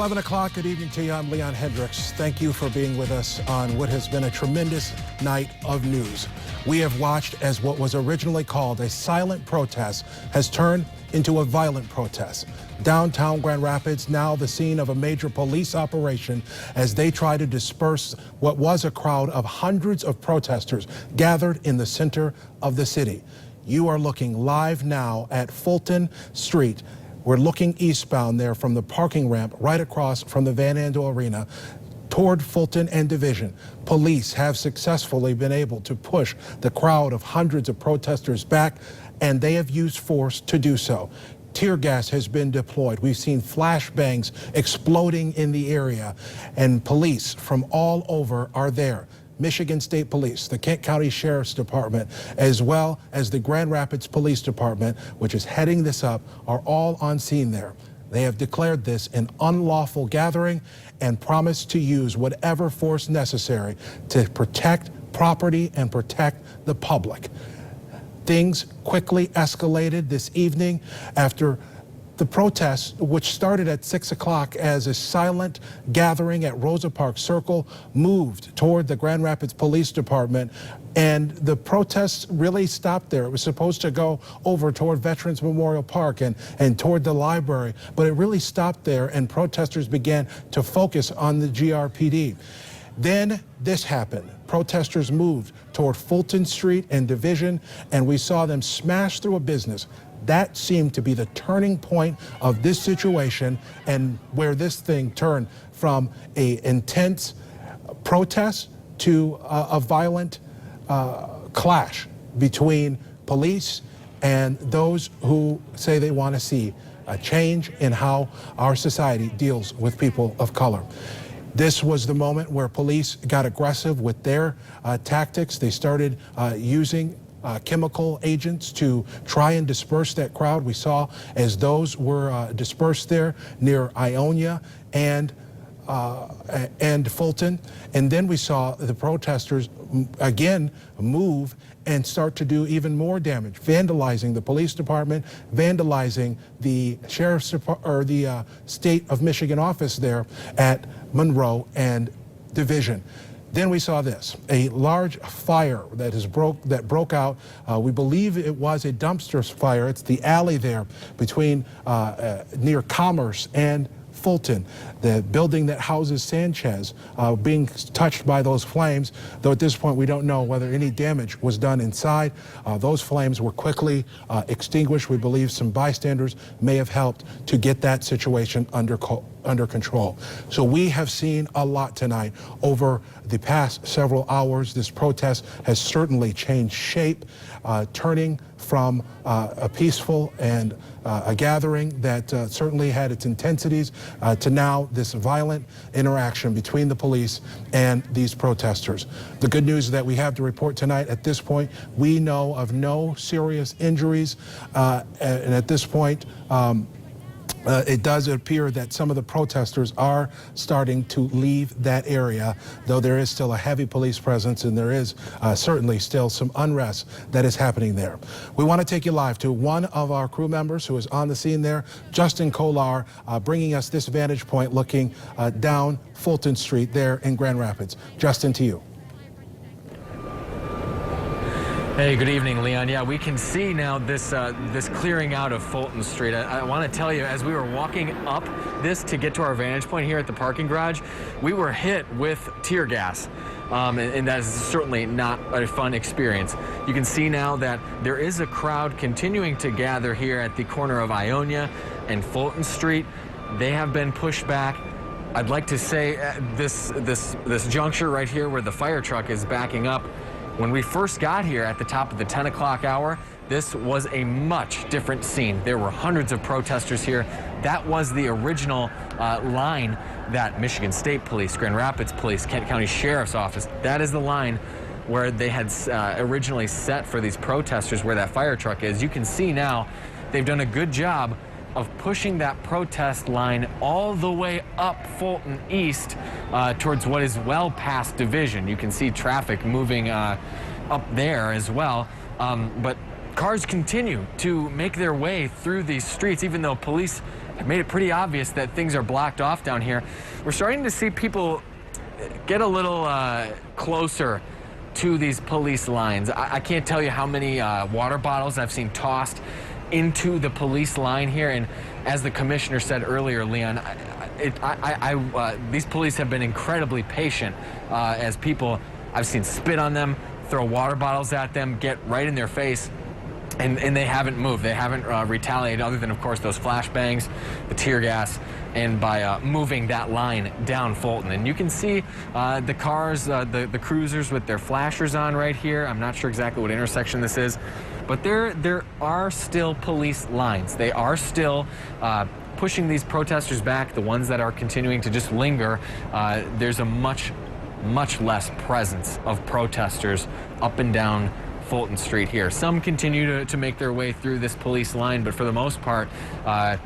11 o'clock, good evening to you. I'm Leon Hendricks. Thank you for being with us on what has been a tremendous night of news. We have watched as what was originally called a silent protest has turned into a violent protest. Downtown Grand Rapids, now the scene of a major police operation as they try to disperse what was a crowd of hundreds of protesters gathered in the center of the city. You are looking live now at Fulton Street. We're looking eastbound there from the parking ramp right across from the Van Andel Arena toward Fulton and Division. Police have successfully been able to push the crowd of hundreds of protesters back, and they have used force to do so. Tear gas has been deployed. We've seen flashbangs exploding in the area, and police from all over are there. Michigan State Police, the Kent County Sheriff's Department, as well as the Grand Rapids Police Department, which is heading this up, are all on scene there. They have declared this an unlawful gathering and promised to use whatever force necessary to protect property and protect the public. Things quickly escalated this evening after the protests, which started at 6 o'clock as a silent gathering at Rosa Parks Circle, moved toward the Grand Rapids Police Department, and the protests really stopped there. It was supposed to go over toward Veterans Memorial Park and toward the library, but it really stopped there, and protesters began to focus on the GRPD. Then this happened. Protesters moved toward Fulton Street and Division, and we saw them smash through a business. That seemed to be the turning point of this situation, and where this thing turned from an intense protest to a violent clash between police and those who say they want to see a change in how our society deals with people of color. This was the moment where police got aggressive with their tactics. They started using chemical agents to try and disperse that crowd. We saw as those were dispersed there near Ionia and Fulton. And then we saw the protesters again move and start to do even more damage, vandalizing the police department, vandalizing the sheriff's department, or the state of Michigan office there at Monroe and Division. Then we saw this, a large fire that broke out. We believe it was a dumpster fire. It's the alley there between near Commerce and Fulton, the building that houses Sanchez, being touched by those flames, though at this point we don't know whether any damage was done inside. Those flames were quickly extinguished. We believe some bystanders may have helped to get that situation under control. So we have seen a lot tonight. Over the past several hours, this protest has certainly changed shape, turning from a peaceful and a gathering that certainly had its intensities to now this violent interaction between the police and these protesters. The good news that we have to report tonight, at this point, we know of no serious injuries, and at this point, it does appear that some of the protesters are starting to leave that area, though there is still a heavy police presence, and there is certainly still some unrest that is happening there. We want to take you live to one of our crew members who is on the scene there, Justin Kolar, bringing us this vantage point looking down Fulton Street there in Grand Rapids. Justin, to you. Hey, good evening, Leon. Yeah, we can see now this clearing out of Fulton Street. I want to tell you, as we were walking up this to get to our vantage point here at the parking garage, we were hit with tear gas. And that is certainly not a fun experience. You can see now that there is a crowd continuing to gather here at the corner of Ionia and Fulton Street. They have been pushed back. I'd like to say this juncture right here where the fire truck is backing up. When we first got here at the top of the 10 o'clock hour, this was a much different scene. There were hundreds of protesters here. That was the original line that Michigan State Police, Grand Rapids Police, Kent County Sheriff's Office, that is the line where they had originally set for these protesters where that fire truck is. You can see now they've done a good job of pushing that protest line all the way up Fulton East towards what is well past Division. You can see traffic moving up there as well. But cars continue to make their way through these streets, even though police made it pretty obvious that things are blocked off down here. We're starting to see people get a little closer to these police lines. I can't tell you how many water bottles I've seen tossed into the police line here. And as the commissioner said earlier, Leon, these police have been incredibly patient as people, I've seen spit on them, throw water bottles at them, get right in their face. And they haven't moved. They haven't retaliated, other than, of course, those flashbangs, the tear gas, and by moving that line down Fulton. And you can see the cars, the cruisers with their flashers on right here. I'm not sure exactly what intersection this is, but there are still police lines. They are still pushing these protesters back, the ones that are continuing to just linger. There's a much less presence of protesters up and down Fulton Street here. Some continue to make their way through this police line, but for the most part, I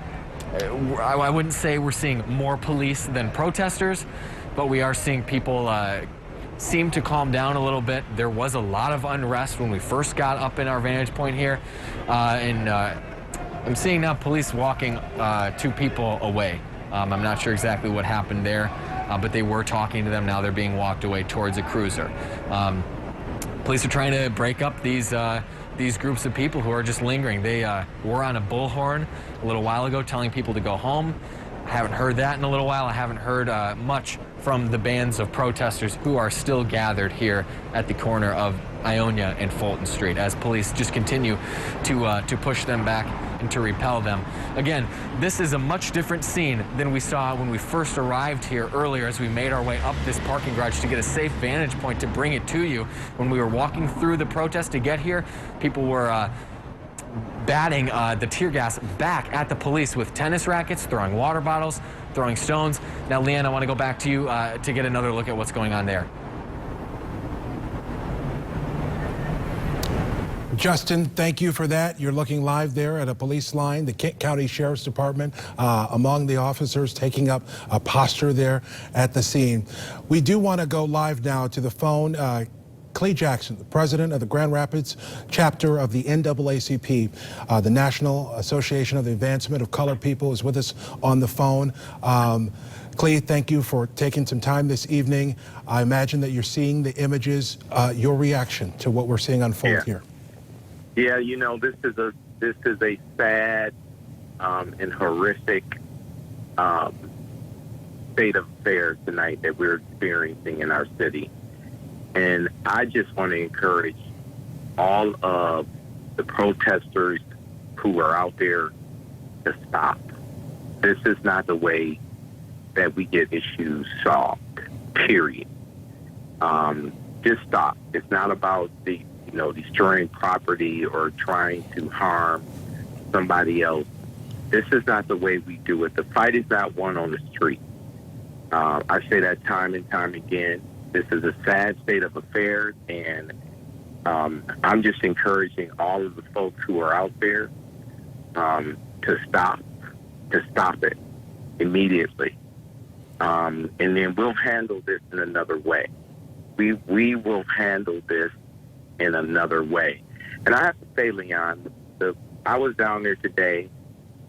wouldn't say we're seeing more police than protesters, but we are seeing people seem to calm down a little bit. There was a lot of unrest when we first got up in our vantage point here, and I'm seeing now police walking 2 people away. I'm not sure exactly what happened there, but they were talking to them. Now they're being walked away towards a cruiser. Police are trying to break up these groups of people who are just lingering. They were on a bullhorn a little while ago telling people to go home. I haven't heard that in a little while. I haven't heard much from the bands of protesters who are still gathered here at the corner of Ionia and Fulton Street as police just continue to push them back and to repel them. Again, this is a much different scene than we saw when we first arrived here earlier as we made our way up this parking garage to get a safe vantage point to bring it to you. When we were walking through the protest to get here, people were batting the tear gas back at the police with tennis rackets, throwing water bottles, throwing stones. Now, Leanne, I want to go back to you to get another look at what's going on there. Justin, thank you for that. You're looking live there at a police line, the Kent County Sheriff's Department, among the officers taking up a posture there at the scene. We do want to go live now to the phone. Clay Jackson, the president of the Grand Rapids chapter of the NAACP, the National Association of the Advancement of Colored People, is with us on the phone. Clay, thank you for taking some time this evening. I imagine that you're seeing the images. Your reaction to what we're seeing unfold here? Yeah, you know, this is a sad and horrific state of affairs tonight that we're experiencing in our city. And I just want to encourage all of the protesters who are out there to stop. This is not the way that we get issues solved, period. Just stop. It's not about destroying property or trying to harm somebody else. This is not the way we do it. The fight is not won on the street. I say that time and time again. This is a sad state of affairs, and I'm just encouraging all of the folks who are out there to stop it immediately. And then we'll handle this in another way. We will handle this in another way. And I have to say, Leon, I was down there today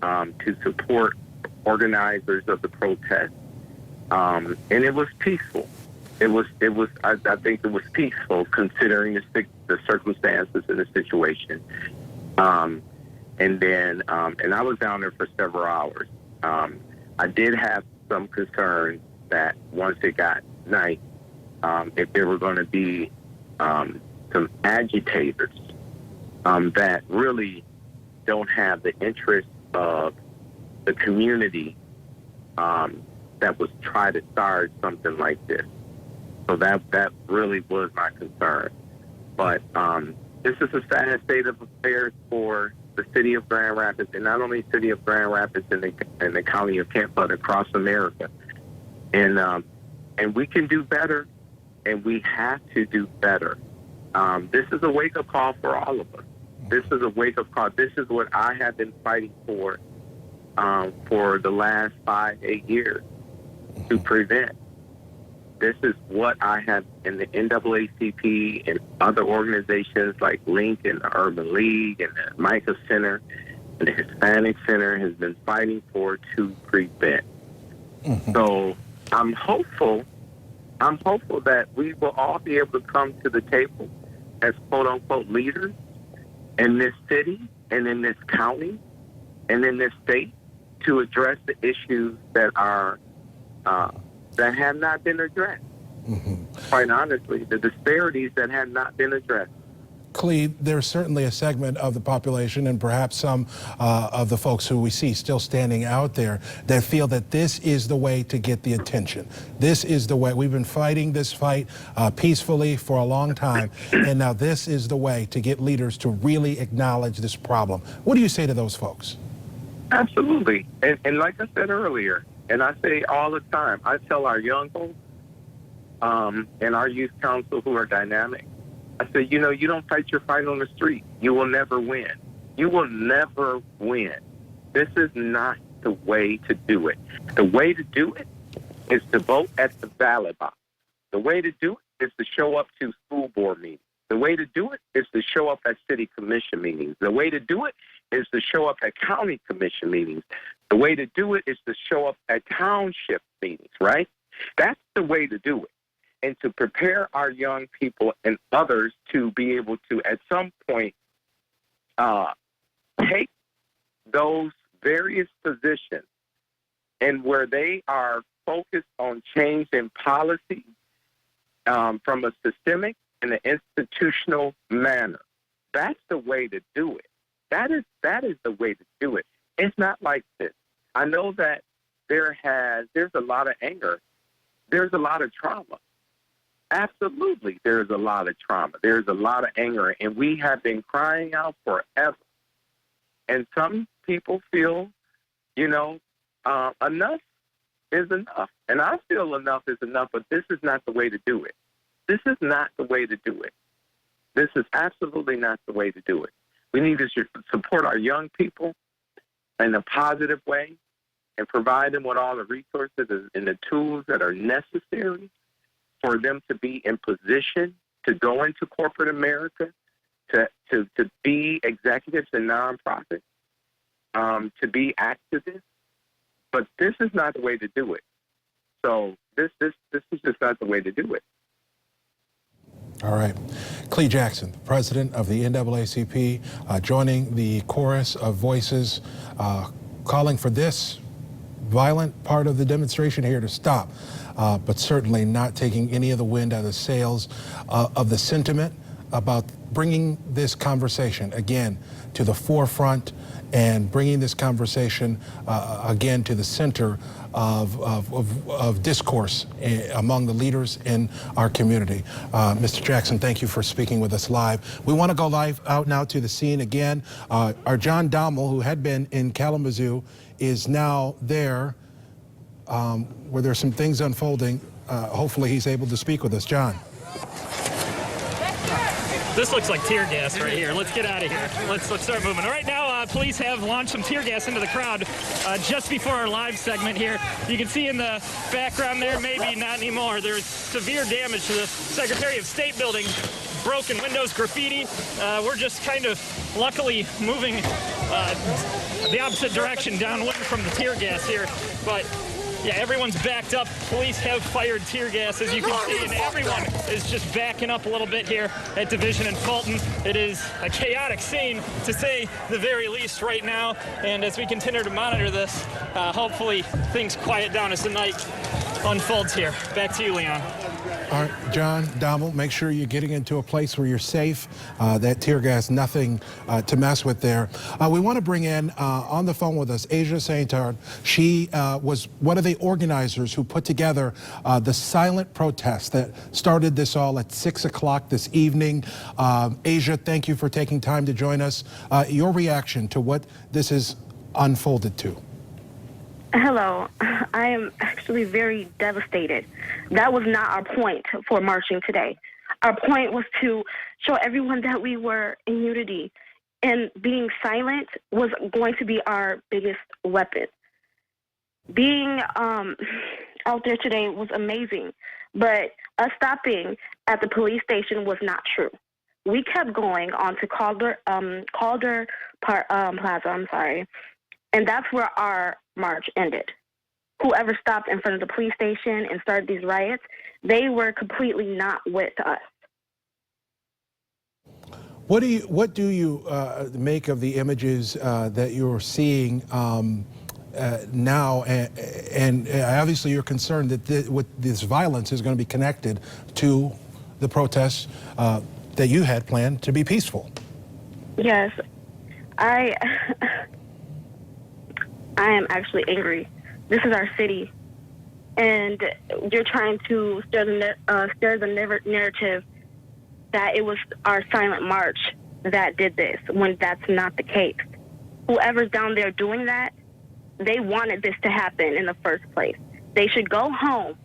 to support organizers of the protest, and it was peaceful. I think it was peaceful considering the circumstances and the situation. And I was down there for several hours. I did have some concerns that once it got night, if there were going to be some agitators that really don't have the interest of the community that was trying to start something like this. So that really was my concern. But this is a sad state of affairs for the city of Grand Rapids, and not only city of Grand Rapids in the county of Kent, but across America. And we can do better, and we have to do better. This is a wake-up call for all of us. This is a wake-up call. This is what I have been fighting for the last 5-8 years to prevent. This is what I have in the NAACP and other organizations like Link and the Urban League and the Micah Center the Hispanic Center has been fighting for to prevent. So I'm hopeful that we will all be able to come to the table as quote-unquote leaders in this city and in this county and in this state to address the issues that are that have not been addressed. Quite honestly, the disparities that have not been addressed. Clee, there's certainly a segment of the population and perhaps some of the folks who we see still standing out there that feel that this is the way to get the attention. This is the way. We've been fighting this fight peacefully for a long time, and now this is the way to get leaders to really acknowledge this problem. What do you say to those folks? Absolutely. And like I said earlier, and I say all the time, I tell our young folks and our youth council who are dynamic, I said, you know, you don't fight your fight on the street, you will never win. You will never win. This is not the way to do it. The way to do it is to vote at the ballot box. The way to do it is to show up to school board meetings. The way to do it is to show up at city commission meetings. The way to do it is to show up at county commission meetings. The way to do it is to show up at township meetings, right? That's the way to do it. And to prepare our young people and others to be able to, at some point, take those various positions and where they are focused on change in policy from a systemic and an institutional manner. That's the way to do it. That is the way to do it. It's not like this. I know that there's a lot of anger. There's a lot of trauma. Absolutely, there's a lot of trauma. There's a lot of anger, and we have been crying out forever. And some people feel, you know, enough is enough. And I feel enough is enough, but this is not the way to do it. This is not the way to do it. This is absolutely not the way to do it. We need to support our young people in a positive way and provide them with all the resources and the tools that are necessary for them to be in position to go into corporate America, to be executives in nonprofits, to be activists. But this is not the way to do it. So this is just not the way to do it. All right. Clee Jackson, president of the NAACP, joining the chorus of voices calling for this violent part of the demonstration here to stop, but certainly not taking any of the wind out of the sails of the sentiment about bringing this conversation again to the forefront and bringing this conversation again to the center of discourse among the leaders in our community. Mr. Jackson, thank you for speaking with us live. We want to go live out now to the scene again. Our John Dommel, who had been in Kalamazoo, is now there where there's some things unfolding. Hopefully he's able to speak with us. John. This looks like tear gas right here. Let's get out of here. Let's start moving. Right now, police have launched some tear gas into the crowd just before our live segment here. You can see in the background there, maybe not anymore, there's severe damage to the Secretary of State building, broken windows, graffiti. We're just kind of luckily moving the opposite direction downwind from the tear gas here. But yeah, everyone's backed up. Police have fired tear gas, as you can see, and everyone is just backing up a little bit here at Division and Fulton. It is a chaotic scene, to say the very least, right now. And as we continue to monitor this, hopefully things quiet down as the night unfolds here. Back to you, Leon. All right, John Dommel, make sure you're getting into a place where you're safe. That tear gas, nothing to mess with there. We want to bring in on the phone with us Asia Saintard. She was one of the organizers who put together the silent protest that started this all at 6 o'clock this evening. Asia, thank you for taking time to join us. Your reaction to what this has unfolded to? Hello. I am actually very devastated. That was not our point for marching today. Our point was to show everyone that we were in unity, and being silent was going to be our biggest weapon. Being out there today was amazing, but us stopping at the police station was not true. We kept going on to Calder Plaza, and that's where our march ended. Whoever stopped in front of the police station and started these riots, they were completely not with us. What do you make of the images that you're seeing now, and obviously you're concerned that with this violence is going to be connected to the protests that you had planned to be peaceful? Yes, I am actually angry. This is our city, and you're trying to stir the narrative that it was our silent march that did this, when that's not the case. Whoever's down there doing that, they wanted this to happen in the first place. They should go home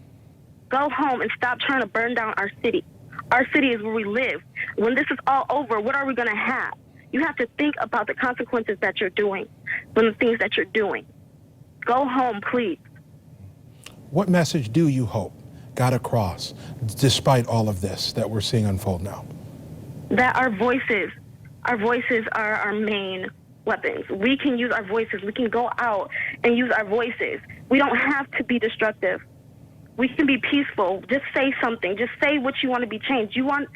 and stop trying to burn down our city. Our city is where we live. When this is all over, what are we going to have? You have to think about the consequences that you're doing, from the things that you're doing. Go home, please. What message do you hope got across, despite all of this that we're seeing unfold now? That our voices are our main weapons. We can use our voices. We can go out and use our voices. We don't have to be destructive. We can be peaceful. Just say something. Just say what you want to be changed. You want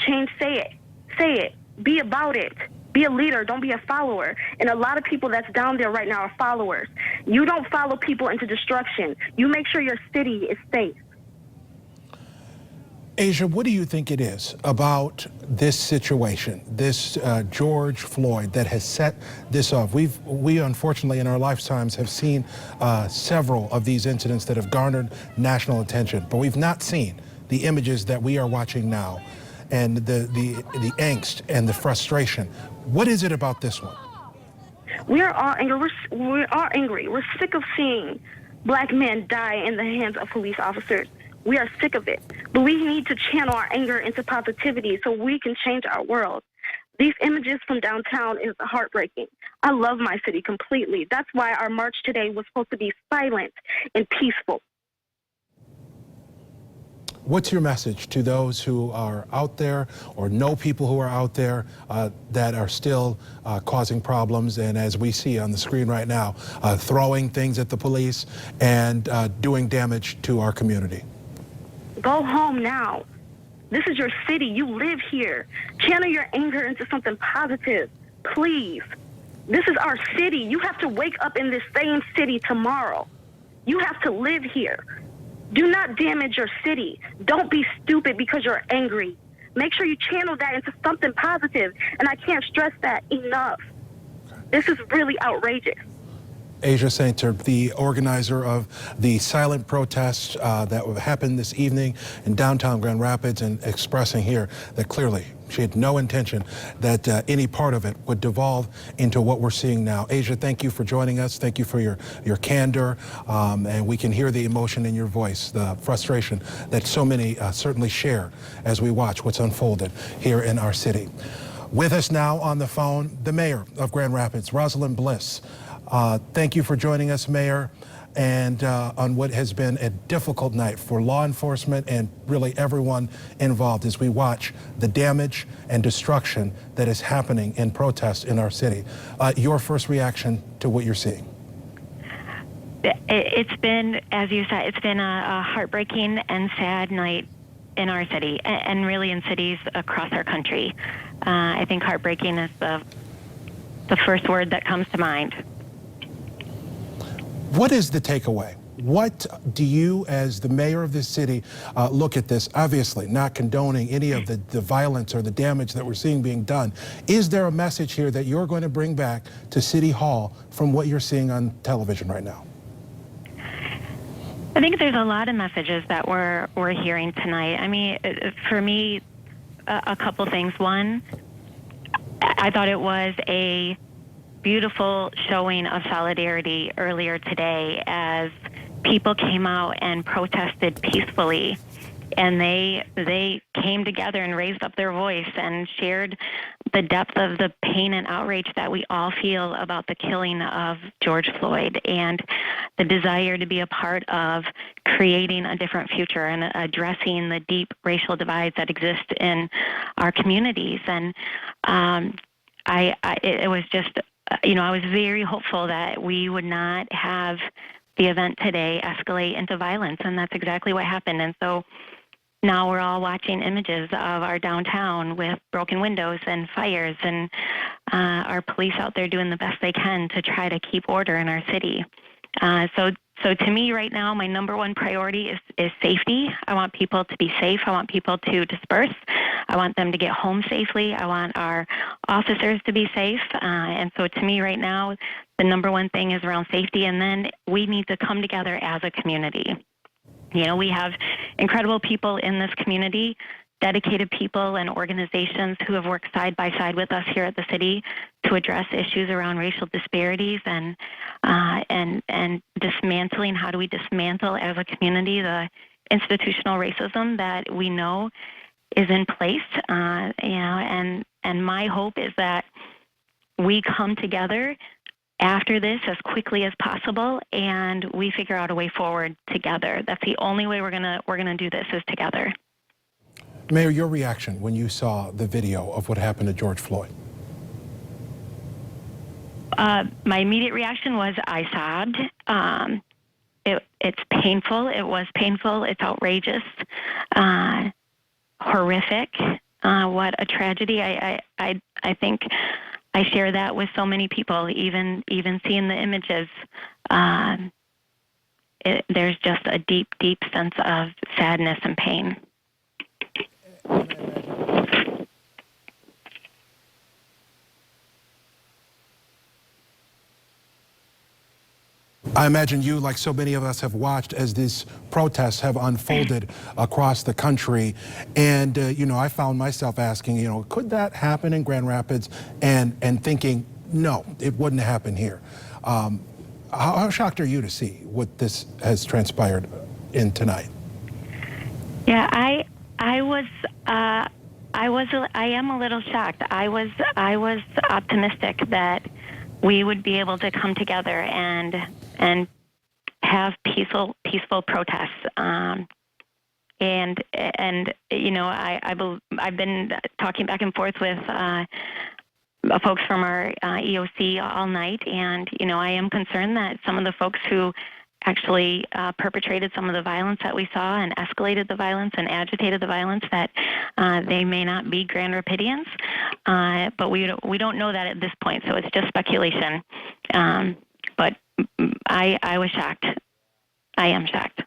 change, say it. Say it. Be about it. Be a leader. Don't be a follower. And a lot of people that's down there right now are followers. You don't follow people into destruction. You make sure your city is safe. Asia, what do you think it is about this situation, this George Floyd, that has set this off? We unfortunately in our lifetimes have seen several of these incidents that have garnered national attention, but we've not seen the images that we are watching now, and the angst and the frustration. What is it about this one? We are all angry. We are angry. We're sick of seeing black men die in the hands of police officers. We are sick of it. But we need to channel our anger into positivity so we can change our world. These images from downtown is heartbreaking. I love my city completely. That's why our march today was supposed to be silent and peaceful. What's your message to those who are out there or know people who are out there that are still causing problems, and as we see on the screen right now, throwing things at the police and doing damage to our community? Go home now. This is your city. You live here. Channel your anger into something positive, please. This is our city. You have to wake up in this same city tomorrow. You have to live here. Do not damage your city. Don't be stupid because you're angry. Make sure you channel that into something positive, and I can't stress that enough. This is really outrageous. Asia Sainter, the organizer of the silent protests that happened this evening in downtown Grand Rapids, and expressing here that clearly she had no intention that any part of it would devolve into what we're seeing now. Asia, thank you for joining us. Thank you for your candor, and we can hear the emotion in your voice, the frustration that so many certainly share as we watch what's unfolded here in our city. With us now on the phone, the mayor of Grand Rapids, Rosalind Bliss. Thank you for joining us, Mayor, and on what has been a difficult night for law enforcement and really everyone involved as we watch the damage and destruction that is happening in protests in our city. Your first reaction to what you're seeing? It's been, as you said, it's been a heartbreaking and sad night in our city, and really in cities across our country. I think heartbreaking is the first word that comes to mind. What is the takeaway? What do you, as the mayor of this city, look at this? Obviously, not condoning any of the violence or the damage that we're seeing being done. Is there a message here that you're going to bring back to City Hall from what you're seeing on television right now? I think there's a lot of messages that we're hearing tonight. I mean, for me, a couple things. One, I thought it was a beautiful showing of solidarity earlier today as people came out and protested peacefully, and they came together and raised up their voice and shared the depth of the pain and outrage that we all feel about the killing of George Floyd and the desire to be a part of creating a different future and addressing the deep racial divides that exist in our communities. And it was just, I was very hopeful that we would not have the event today escalate into violence, and that's exactly what happened. And so now we're all watching images of our downtown with broken windows and fires, and our police out there doing the best they can to try to keep order in our city. So to me right now, my number one priority is safety. I want people to be safe. I want people to disperse. I want them to get home safely. I want our officers to be safe. And so to me right now, the number one thing is around safety, and then we need to come together as a community. We have incredible people in this community, dedicated people and organizations who have worked side by side with us here at the city to address issues around racial disparities and dismantling. How do we dismantle as a community the institutional racism that we know is in place? And my hope is that we come together after this as quickly as possible, and we figure out a way forward together. That's the only way we're gonna do this, is together. Mayor, your reaction when you saw the video of what happened to George Floyd? My immediate reaction was I sobbed. It's painful. It was painful. It's outrageous, horrific. What a tragedy. I think I share that with so many people, even seeing the images. There's just a deep, deep sense of sadness and pain. I imagine you, like so many of us, have watched as these protests have unfolded across the country. And, I found myself asking, could that happen in Grand Rapids? And thinking, no, it wouldn't happen here. How shocked are you to see what this has transpired in tonight? Yeah, I am a little shocked. I was optimistic that we would be able to come together and have peaceful protests. I've been talking back and forth with folks from our EOC all night, and I am concerned that some of the folks who actually perpetrated some of the violence that we saw and escalated the violence and agitated the violence, that they may not be Grand Rapidians, but we don't know that at this point, so it's just speculation. But I was shocked. I am shocked.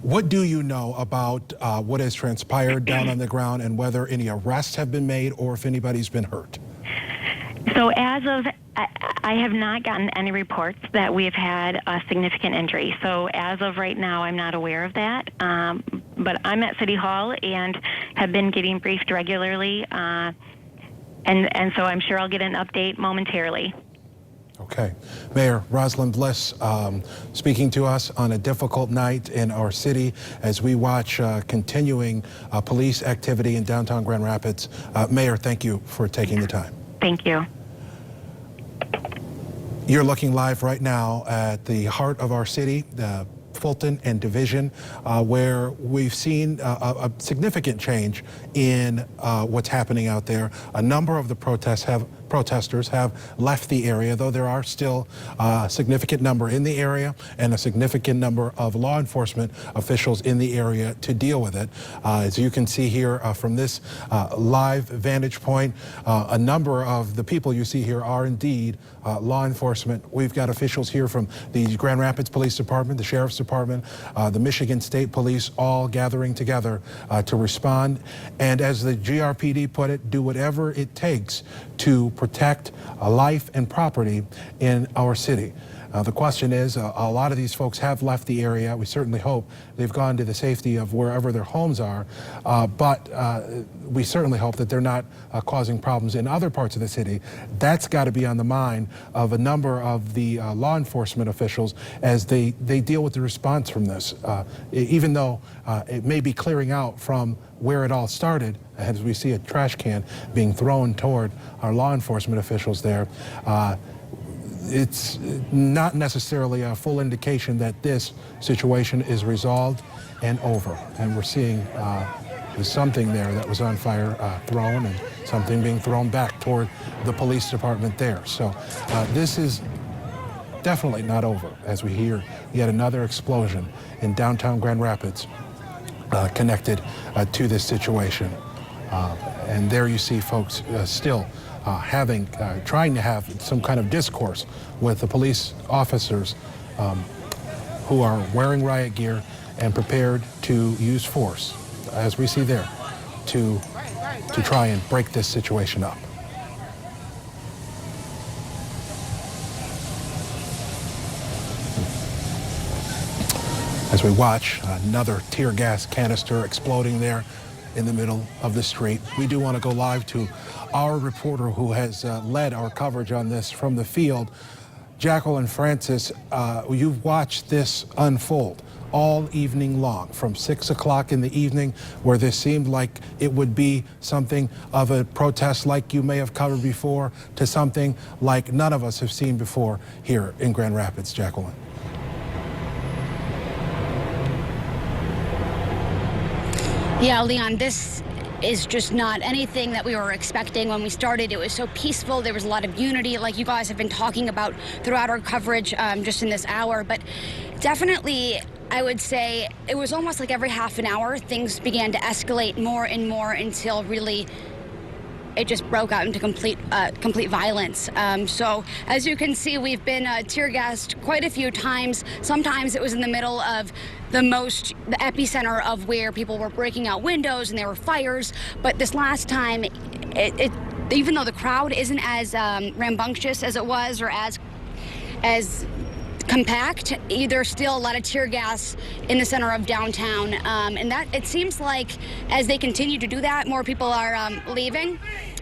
What do you know about what has transpired down on the ground, and whether any arrests have been made or if anybody's been hurt? So as of, I have not gotten any reports that we have had a significant injury. So as of right now, I'm not aware of that. But I'm at City Hall and have been getting briefed regularly. And so I'm sure I'll get an update momentarily. Okay. Mayor Rosalind Bliss speaking to us on a difficult night in our city as we watch continuing police activity in downtown Grand Rapids. Mayor, thank you for taking the time. Thank you. You're looking live right now at the heart of our city, the Fulton and Division, where we've seen a significant change in what's happening out there. A number of the protesters have left the area, though there are still a significant number in the area and a significant number of law enforcement officials in the area to deal with it. As you can see here from this live vantage point, a number of the people you see here are indeed law enforcement. We've got officials here from the Grand Rapids Police Department, the Sheriff's Department, the Michigan State Police, all gathering together to respond. And as the GRPD put it, do whatever it takes to protect life and property in our city. The question is, a lot of these folks have left the area. We certainly hope they've gone to the safety of wherever their homes are, but we certainly hope that they're not causing problems in other parts of the city. That's got to be on the mind of a number of the law enforcement officials as they deal with the response from this. Even though it may be clearing out from where it all started, as we see a trash can being thrown toward our law enforcement officials there, it's not necessarily a full indication that this situation is resolved and over. And we're seeing there's something there that was on fire thrown, and something being thrown back toward the police department there. So this is definitely not over, as we hear yet another explosion in downtown Grand Rapids connected to this situation. And there you see folks still trying to have some kind of discourse with the police officers who are wearing riot gear and prepared to use force, as we see there, to try and break this situation up. As we watch another tear gas canister exploding there in the middle of the street, we do want to go live to our reporter who has led our coverage on this from the field. Jacqueline Francis, you've watched this unfold all evening long, from 6 o'clock in the evening, where this seemed like it would be something of a protest like you may have covered before, to something like none of us have seen before here in Grand Rapids. Jacqueline. Yeah, Leon, this is just not anything that we were expecting when we started. It was so peaceful. There was a lot of unity, like you guys have been talking about throughout our coverage just in this hour. But definitely, I would say it was almost like every half an hour, things began to escalate more and more until really it just broke out into complete violence. So as you can see, we've been tear gassed quite a few times. Sometimes it was in the middle of the epicenter of where people were breaking out windows and there were fires. But this last time, even though the crowd isn't as rambunctious as it was, or as compact, there's still a lot of tear gas in the center of downtown, and that it seems like as they continue to do that, more people are leaving.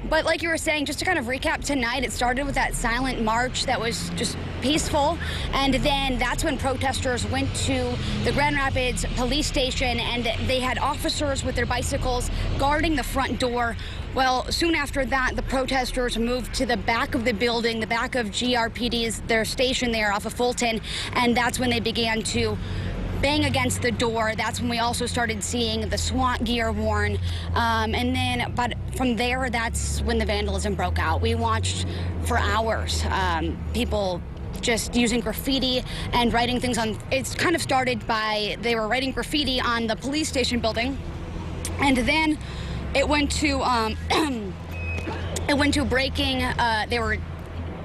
But like you were saying, just to kind of recap tonight, it started with that silent march that was just peaceful, and then that's when protesters went to the Grand Rapids police station, and they had officers with their bicycles guarding the front door. Well, soon after that, the protesters moved to the back of the building, the back of GRPD's, their station there off of Fulton, and that's when they began to bang against the door. That's when we also started seeing the SWAT gear worn. But from there, that's when the vandalism broke out. We watched for hours, people just using graffiti and writing things on. It's kind of started by, they were writing graffiti on the police station building, and then it went to breaking. They were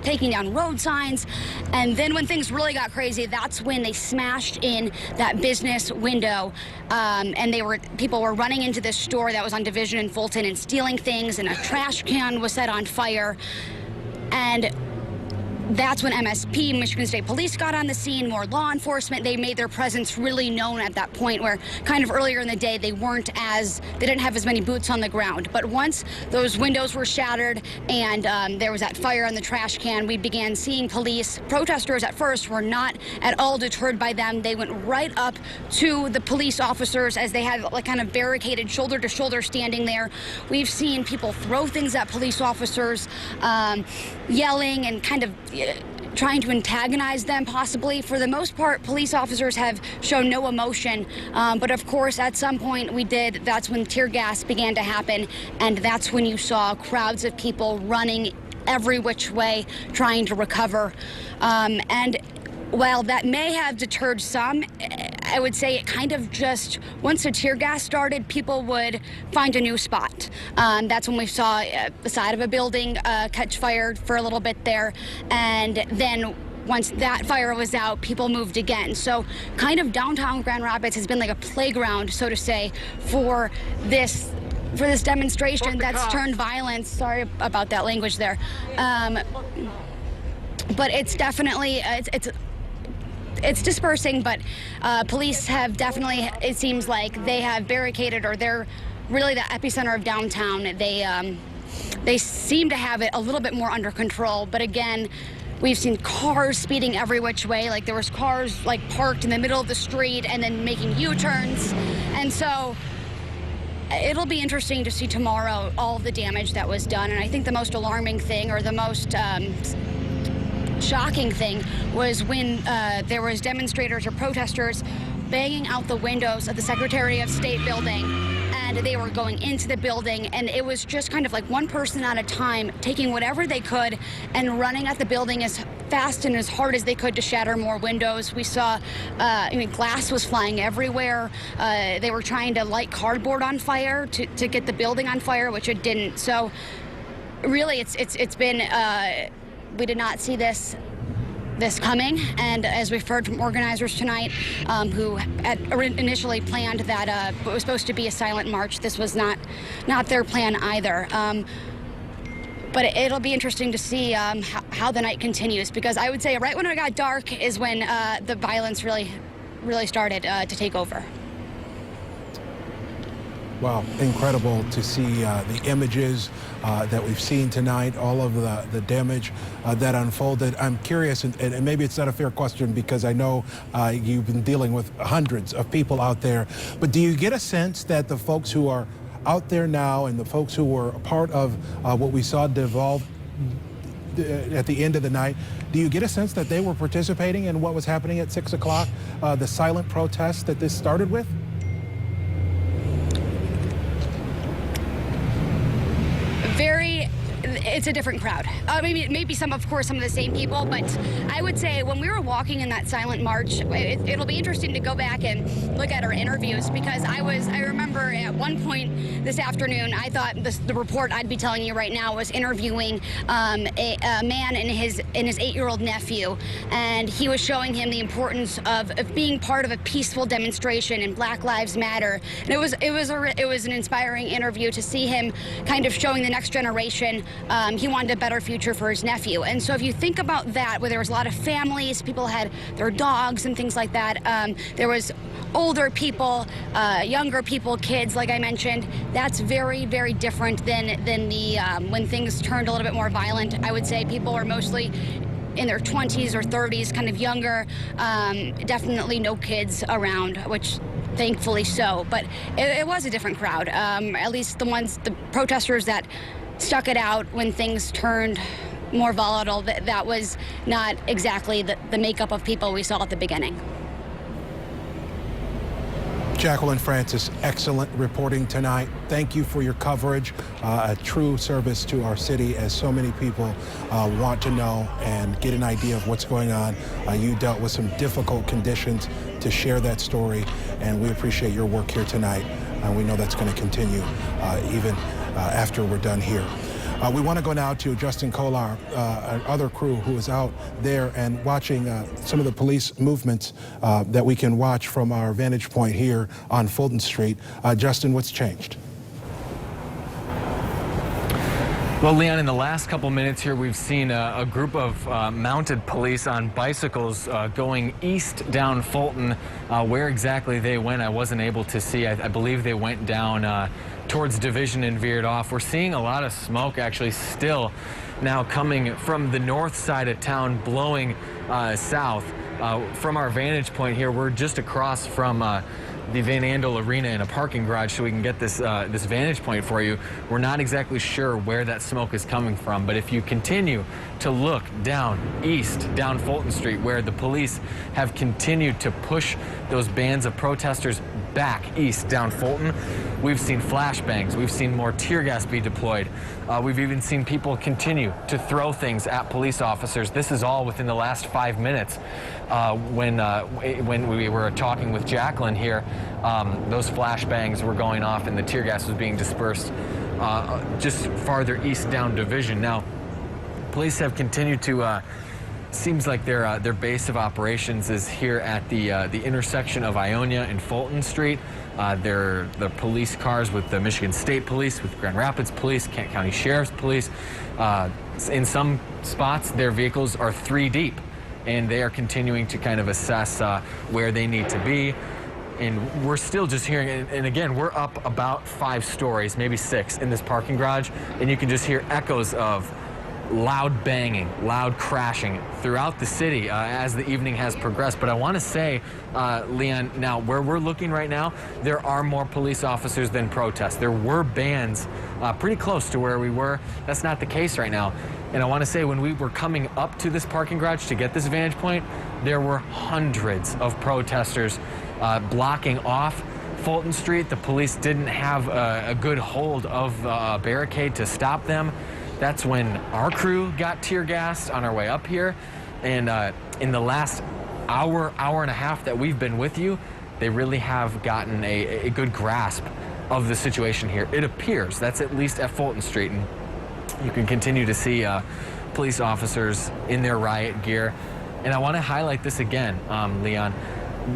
taking down road signs, and then when things really got crazy, that's when they smashed in that business window, and people were running into this store that was on Division in Fulton and stealing things, and a trash can was set on fire. And that's when MSP, Michigan State Police, got on the scene, more law enforcement. They made their presence really known at that point, where kind of earlier in the day they didn't have as many boots on the ground. But once those windows were shattered and there was that fire on the trash can, we began seeing police. Protesters at first were not at all deterred by them. They went right up to the police officers as they had like kind of barricaded shoulder to shoulder standing there. We've seen people throw things at police officers, yelling and kind of trying to antagonize them, possibly. For the most part, police officers have shown no emotion, but of course at some point that's when tear gas began to happen, and that's when you saw crowds of people running every which way trying to recover. And while that may have deterred some, I would say it kind of just, once the tear gas started, people would find a new spot. That's when we saw the side of a building catch fire for a little bit there. And then once that fire was out, people moved again. So kind of downtown Grand Rapids has been like a playground, so to say, for this demonstration that's turned violence. Sorry about that language there. But it's definitely, it's it's dispersing, but police have definitely, it seems like they have barricaded, or they're really the epicenter of downtown. They seem to have it a little bit more under control, but again, we've seen cars speeding every which way. Like, there was cars like parked in the middle of the street and then making U-turns. And so it'll be interesting to see tomorrow all the damage that was done. And I think the most alarming thing, or the most shocking thing, was when there was demonstrators or protesters banging out the windows of the Secretary of State building, and they were going into the building, and it was just kind of like one person at a time taking whatever they could and running at the building as fast and as hard as they could to shatter more windows. We saw, glass was flying everywhere. They were trying to light cardboard on fire to get the building on fire, which it didn't. So really, it's been, we did not see this coming, and as we've heard from organizers tonight, who had initially planned that it was supposed to be a silent march, this was not their plan either. But it'll be interesting to see how the night continues, because I would say right when it got dark is when the violence really started to take over. Wow, incredible to see the images that we've seen tonight, all of the damage that unfolded. I'm curious, and maybe it's not a fair question because I know you've been dealing with hundreds of people out there, but do you get a sense that the folks who are out there now and the folks who were a part of what we saw devolve at the end of the night, do you get a sense that they were participating in what was happening at 6 o'clock, the silent protest that this started with? It's a different crowd. Maybe some of the same people, but I would say when we were walking in that silent march, it'll be interesting to go back and look at our interviews, because I remember at one point this afternoon, I thought the report I'd be telling you right now was interviewing a man and his 8-year-old nephew, and he was showing him the importance of being part of a peaceful demonstration in Black Lives Matter. And it was an inspiring interview to see him kind of showing the next generation he wanted a better future for his nephew. And so if you think about that, where there was a lot of families, people had their dogs and things like that, there was older people, younger people, kids, like I mentioned. That's very, very different than the when things turned a little bit more violent. I would say people are mostly in their 20s or 30s, kind of younger. Definitely no kids around, which thankfully so. But it was a different crowd. At least the protesters that stuck it out when things turned more volatile. That was not exactly the makeup of people we saw at the beginning. Jacqueline Francis, excellent reporting tonight. Thank you for your coverage. A true service to our city, as so many people want to know and get an idea of what's going on. You dealt with some difficult conditions to share that story, and we appreciate your work here tonight. We know that's going to continue even after we're done here. We want to go now to Justin Kolar, other crew who is out there and watching some of the police movements that we can watch from our vantage point here on Fulton Street. Justin, what's changed? Well, Leon, in the last couple minutes here, we've seen a group of mounted police on bicycles going east down Fulton. Where exactly they went, I wasn't able to see. I believe they went down towards Division and veered off. We're seeing a lot of smoke actually still now coming from the north side of town, blowing south. From our vantage point here, we're just across from the Van Andel Arena in a parking garage, so we can get this this vantage point for you. We're not exactly sure where that smoke is coming from, but if you continue to look down east, down Fulton Street, where the police have continued to push those bands of protesters back east down Fulton, we've seen flashbangs, we've seen more tear gas be deployed. We've even seen people continue to throw things at police officers. This is all within the last 5 minutes. When we were talking with Jacqueline here, those flashbangs were going off and the tear gas was being dispersed just farther east down Division. Now, police have continued to, seems like their base of operations is here at the intersection of Ionia and Fulton Street. The police cars with the Michigan State Police, with Grand Rapids Police, Kent County Sheriff's Police. In some spots, their vehicles are 3 deep. and they are continuing to kind of assess where they need to be. And we're still just hearing, and again, we're up about 5 stories, maybe 6 in this parking garage, and you can just hear echoes of loud banging, loud crashing throughout the city as the evening has progressed. But I want to say, Leon, now where we're looking right now, there are more police officers than protests. There were bands pretty close to where we were. That's not the case right now. And I want to say, when we were coming up to this parking garage to get this vantage point, there were hundreds of protesters blocking off Fulton Street. The police didn't have a good hold of a barricade to stop them. That's when our crew got tear gassed on our way up here. And in the last hour and a half that we've been with you, they really have gotten a good grasp of the situation here. It appears that's at least at Fulton Street. And you can continue to see police officers in their riot gear. And I want to highlight this again, Leon.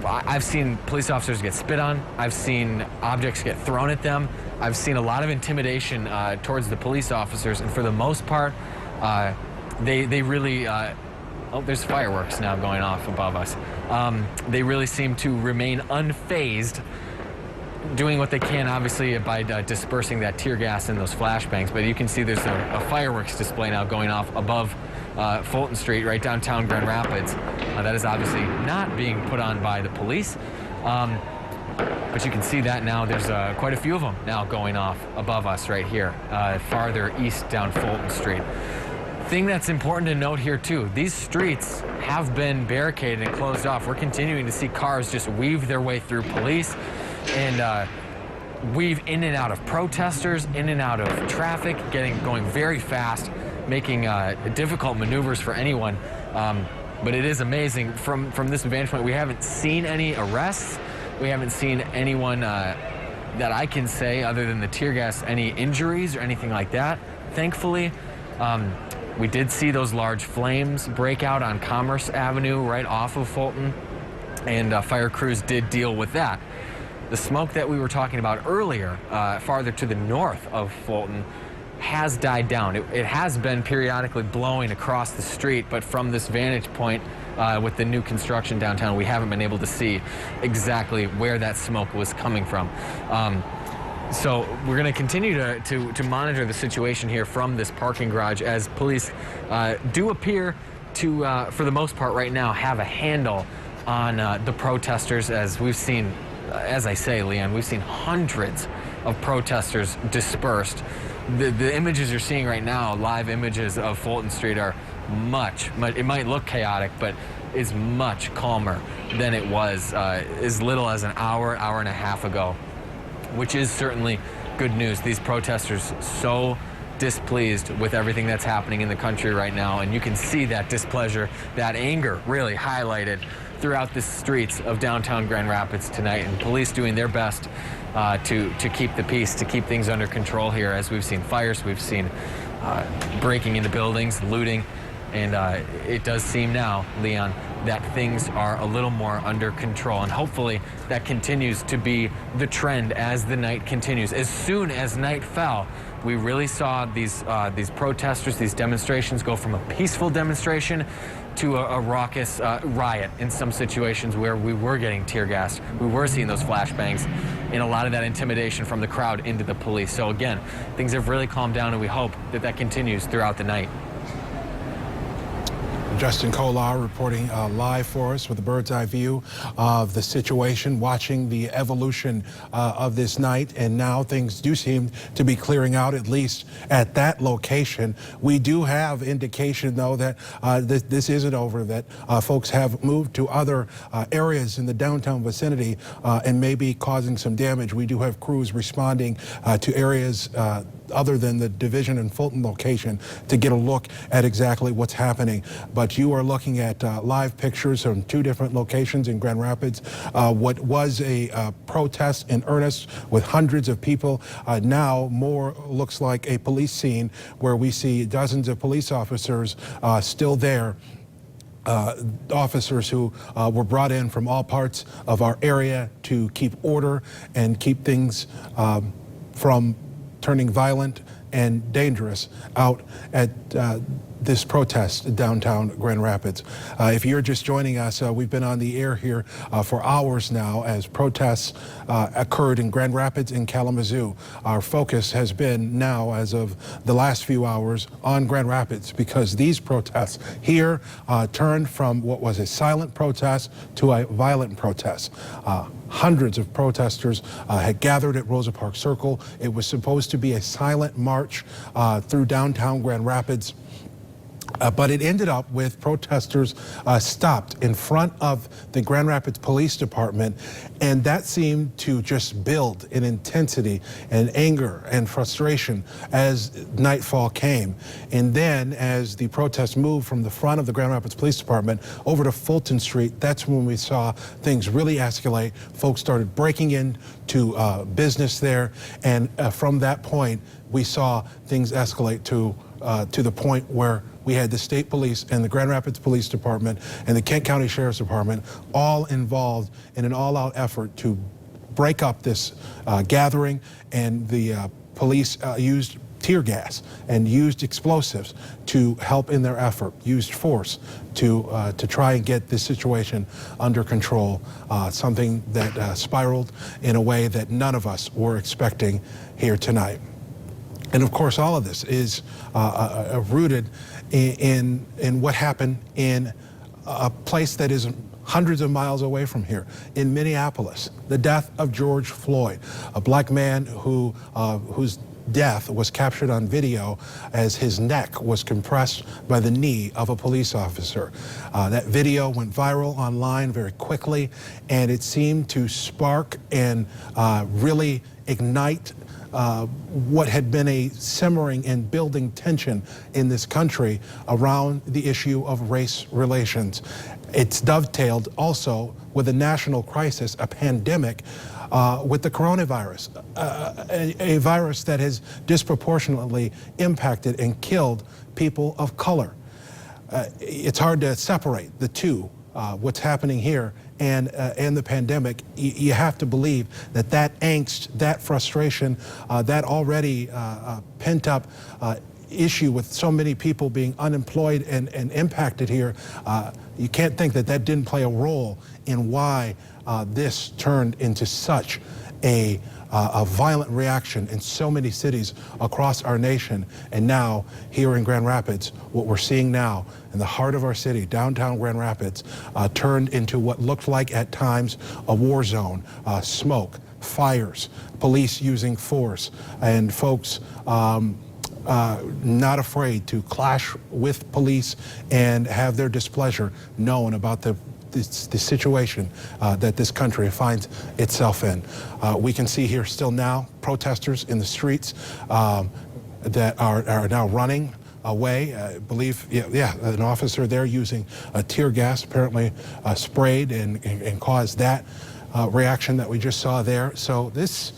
I've seen police officers get spit on. I've seen objects get thrown at them. I've seen a lot of intimidation towards the police officers, and for the most part, they really, oh, there's fireworks now going off above us. They really seem to remain unfazed, doing what they can, obviously, by dispersing that tear gas and those flashbangs. But you can see there's a fireworks display now going off above Fulton Street, right downtown Grand Rapids. That is obviously not being put on by the police. But you can see that now there's quite a few of them now going off above us right here, farther east down Fulton Street. Thing that's important to note here too, these streets have been barricaded and closed off. We're continuing to see cars just weave their way through police and weave in and out of protesters, in and out of traffic, going very fast, making difficult maneuvers for anyone. But it is amazing from this vantage point. We haven't seen any arrests. We haven't seen anyone that I can say, other than the tear gas, any injuries or anything like that, thankfully. We did see those large flames break out on Commerce Avenue right off of Fulton, and fire crews did deal with that. The smoke that we were talking about earlier, farther to the north of Fulton, has died down. It has been periodically blowing across the street, but from this vantage point with the new construction downtown, we haven't been able to see exactly where that smoke was coming from. So we're going to continue to monitor the situation here from this parking garage, as police do appear to, for the most part right now, have a handle on the protesters. As we've seen, as I say, Leon, we've seen hundreds of protesters dispersed. The images you're seeing right now, live images of Fulton Street, are much, it might look chaotic, but is much calmer than it was as little as an hour and a half ago, which is certainly good news. These protesters so displeased with everything that's happening in the country right now, and you can see that displeasure, that anger really highlighted throughout the streets of downtown Grand Rapids tonight, and police doing their best to keep the peace, to keep things under control here, as we've seen fires, we've seen breaking into buildings, looting, and it does seem now, Leon, that things are a little more under control, and hopefully that continues to be the trend as the night continues. As soon as night fell, we really saw these protesters, these demonstrations go from a peaceful demonstration to a raucous riot in some situations where we were getting tear gassed. We were seeing those flashbangs and a lot of that intimidation from the crowd into the police. So again, things have really calmed down, and we hope that that continues throughout the night. Justin Kolar reporting live for us with a bird's eye view of the situation, watching the evolution of this night. And now things do seem to be clearing out, at least at that location. We do have indication, though, that this isn't over, that folks have moved to other areas in the downtown vicinity and may be causing some damage. We do have crews responding to areas other than the Division and Fulton location to get a look at exactly what's happening. But you are looking at live pictures from 2 different locations in Grand Rapids. What was a protest in earnest with hundreds of people now more looks like a police scene where we see dozens of police officers still there. Officers who were brought in from all parts of our area to keep order and keep things from turning violent and dangerous out at this protest downtown Grand Rapids. If you're just joining us, we've been on the air here for hours now as protests occurred in Grand Rapids and Kalamazoo. Our focus has been now, as of the last few hours, on Grand Rapids because these protests here turned from what was a silent protest to a violent protest. Hundreds of protesters had gathered at Rosa Parks Circle. It was supposed to be a silent march through downtown Grand Rapids. But it ended up with protesters stopped in front of the Grand Rapids Police Department, and that seemed to just build in intensity and anger and frustration as nightfall came. And then as the protests moved from the front of the Grand Rapids Police Department over to Fulton Street, that's when we saw things really escalate. Folks started breaking into business there, and from that point, we saw things escalate to the point where we had the state police and the Grand Rapids Police Department and the Kent County Sheriff's Department all involved in an all-out effort to break up this gathering, and the police used tear gas and used explosives to help in their effort, used force to try and get this situation under control, something that spiraled in a way that none of us were expecting here tonight. And of course, all of this is rooted in what happened in a place that is hundreds of miles away from here, in Minneapolis. The death of George Floyd, a black man whose death was captured on video as his neck was compressed by the knee of a police officer. That video went viral online very quickly, and it seemed to spark and really ignite what had been a simmering and building tension in this country around the issue of race relations. It's dovetailed also with a national crisis, a pandemic, with the coronavirus, a virus that has disproportionately impacted and killed people of color. It's hard to separate the two, what's happening here and the pandemic. You have to believe that that angst, that frustration, that already pent up issue with so many people being unemployed and impacted here, you can't think that that didn't play a role in why this turned into such a violent reaction in so many cities across our nation. And now, here in Grand Rapids, what we're seeing now in the heart of our city, downtown Grand Rapids, turned into what looked like at times a war zone. Smoke, fires, police using force, and folks not afraid to clash with police and have their displeasure known about the situation that this country finds itself in. We can see here still now protesters in the streets that are now running away. I believe, an officer there using tear gas apparently sprayed and caused that reaction that we just saw there. So this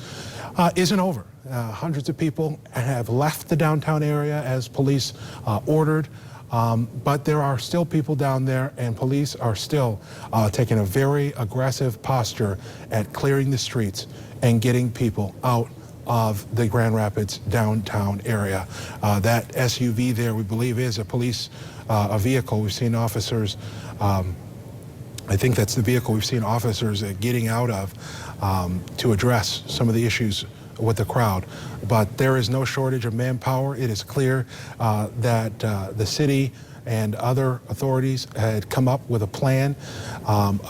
isn't over. Hundreds of people have left the downtown area as police ordered. But there are still people down there, and police are still taking a very aggressive posture at clearing the streets and getting people out of the Grand Rapids downtown area. That SUV there, we believe, is a police a vehicle. We've seen officers, I think that's the vehicle we've seen officers getting out of to address some of the issues with the crowd. But there is no shortage of manpower. It is clear that the city and other authorities had come up with a plan,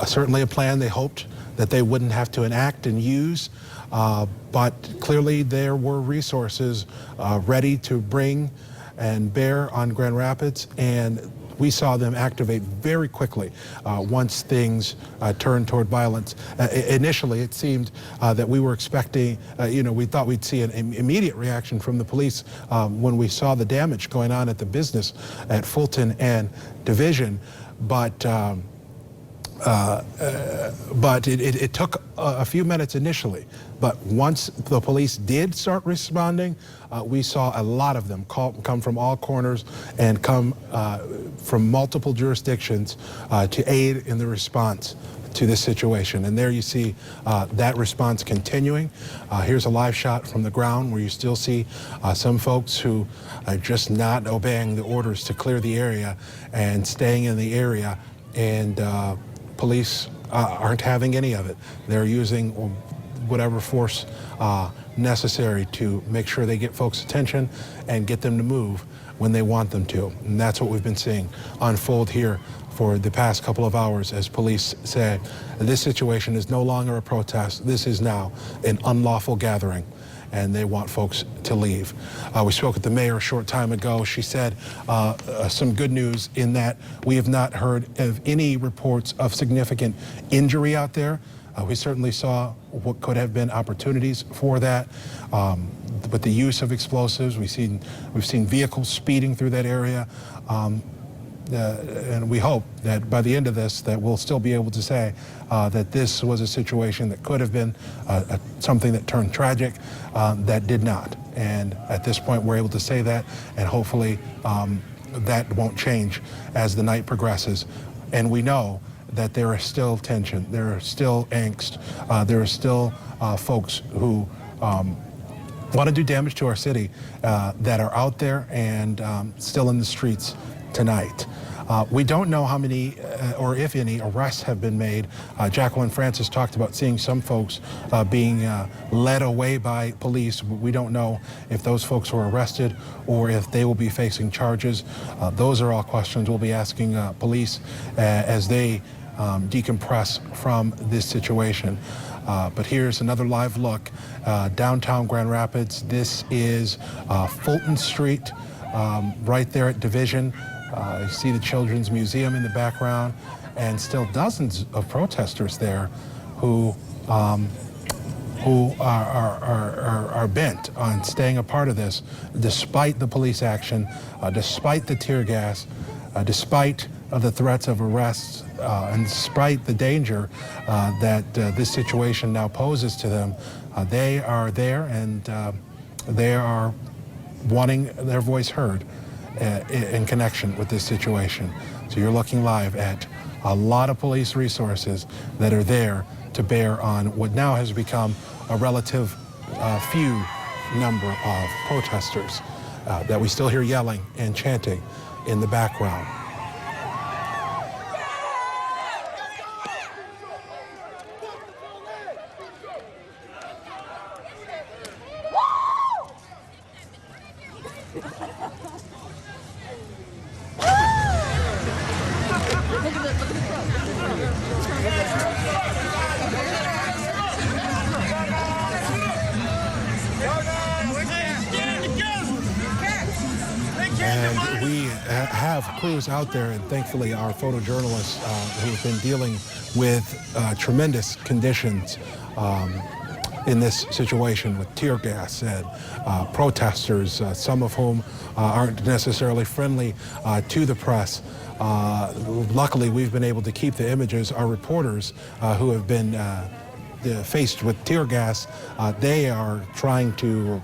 certainly a plan they hoped that they wouldn't have to enact and use, but clearly there were resources ready to bring and bear on Grand Rapids, and we saw them activate very quickly once things turned toward violence. Initially, it seemed that we were expecting, we thought we'd see an immediate reaction from the police when we saw the damage going on at the business at Fulton and Division, but it took a few minutes initially. But once the police did start responding, we saw a lot of them come from all corners and come from multiple jurisdictions to aid in the response to this situation. And there you see that response continuing. Here's a live shot from the ground where you still see some folks who are just not obeying the orders to clear the area and staying in the area, and police aren't having any of it. They're using whatever force necessary to make sure they get folks' attention and get them to move when they want them to. And that's what we've been seeing unfold here for the past couple of hours as police say this situation is no longer a protest. This is now an unlawful gathering, and they want folks to leave. We spoke with the mayor a short time ago. She said some good news in that we have not heard of any reports of significant injury out there. We certainly saw what could have been opportunities for that. With the use of explosives, we've seen vehicles speeding through that area. And we hope that by the end of this that we'll still be able to say that this was a situation that could have been something that turned tragic, that did not. And at this point we're able to say that, and hopefully that won't change as the night progresses. And we know that there is still tension, there are still angst, there are still folks who want to do damage to our city that are out there and still in the streets tonight. We don't know how many or if any arrests have been made. Jacqueline Francis talked about seeing some folks being led away by police. We don't know if those folks were arrested or if they will be facing charges. Those are all questions we'll be asking police as they decompress from this situation. But here's another live look, downtown Grand Rapids. This is Fulton Street, right there at Division. You see the Children's Museum in the background, and still dozens of protesters there who are bent on staying a part of this, despite the police action, despite the tear gas, despite the threats of arrests, and despite the danger that this situation now poses to them. They are there, and they are wanting their voice heard in connection with this situation. So you're looking live at a lot of police resources that are there to bear on what now has become a relative few number of protesters that we still hear yelling and chanting in the background. And we have crews out there, and thankfully our photojournalists who have been dealing with tremendous conditions in this situation with tear gas and protesters, some of whom aren't necessarily friendly to the press. Luckily, we've been able to keep the images. Our reporters who have been faced with tear gas, they are trying to